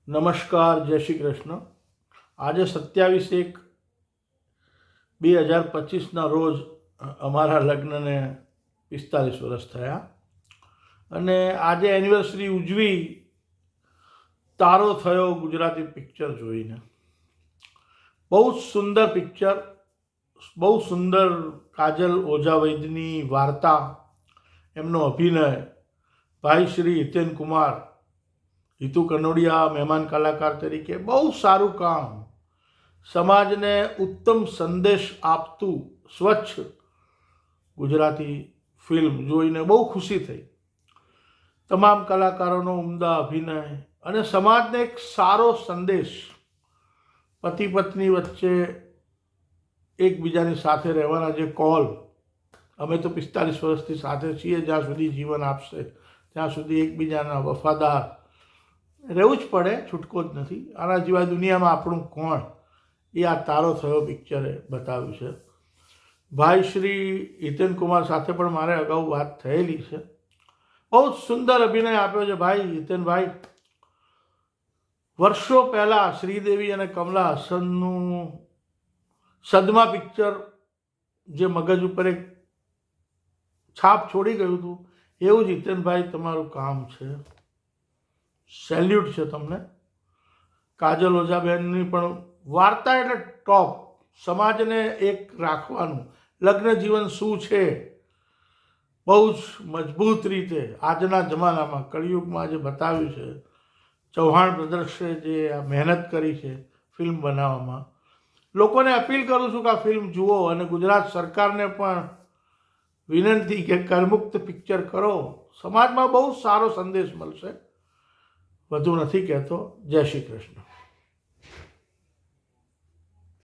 નમસ્કાર, જય શ્રી કૃષ્ણ. આજે 27/1/2025ના રોજ અમારા લગ્નને 45 વર્ષ થયા અને આજે એનિવર્સરી ઉજવી તારો થયો ગુજરાતી પિક્ચર જોઈને. બહુ જ સુંદર પિક્ચર, બહુ સુંદર. કાજલ ઓઝા વૈદ્યની વાર્તા, એમનો અભિનય, ભાઈ શ્રી હિતેન કુમાર, હિતુ કનોડિયા મહેમાન કલાકાર તરીકે બહુ સારું કામ. સમાજને ઉત્તમ સંદેશ આપતું સ્વચ્છ ગુજરાતી ફિલ્મ જોઈને બહુ ખુશી થઈ. તમામ કલાકારોનો ઉમદા અભિનય અને સમાજને એક સારો સંદેશ. પતિ પત્ની વચ્ચે એકબીજાની સાથે રહેવાના જે કોલ, અમે તો 45 વર્ષથી સાથે છીએ, જ્યાં સુધી જીવન આપશે ત્યાં સુધી એકબીજાના વફાદાર રહેવું જ પડે, છૂટકો જ નથી. આના સિવાય દુનિયામાં આપણું કોણ, એ આ તારો થયો પિક્ચરે બતાવ્યું છે. ભાઈ શ્રી હિતેન કુમાર સાથે પણ મારે અગાઉ વાત થયેલી છે. બહુ જ સુંદર અભિનય આપ્યો છે ભાઈ હિતેનભાઈ. વર્ષો પહેલાં શ્રીદેવી અને કમલા હસનનું સદમા પિક્ચર જે મગજ ઉપર એક છાપ છોડી ગયું હતું, એવું જ હિતેનભાઈ તમારું કામ છે. સેલ્યુટ છે તમને. કાજલ ઓઝાબેનની પણ વાર્તા એટલે ટોપ. સમાજને એક રાખવાનું, લગ્ન જીવન શું છે, બહુ જ મજબૂત રીતે આજના જમાનામાં કળિયુગમાં જે બતાવ્યું છે. ચૌહાણ બ્રદર્સે જે આ મહેનત કરી છે ફિલ્મ બનાવવામાં, લોકોને અપીલ કરું છું કે આ ફિલ્મ જુઓ અને ગુજરાત સરકારને પણ વિનંતી કે કરમુક્ત પિક્ચર કરો. સમાજમાં બહુ સારો સંદેશ મળશે. વધુ નથી કહેતો. જય શ્રી કૃષ્ણ.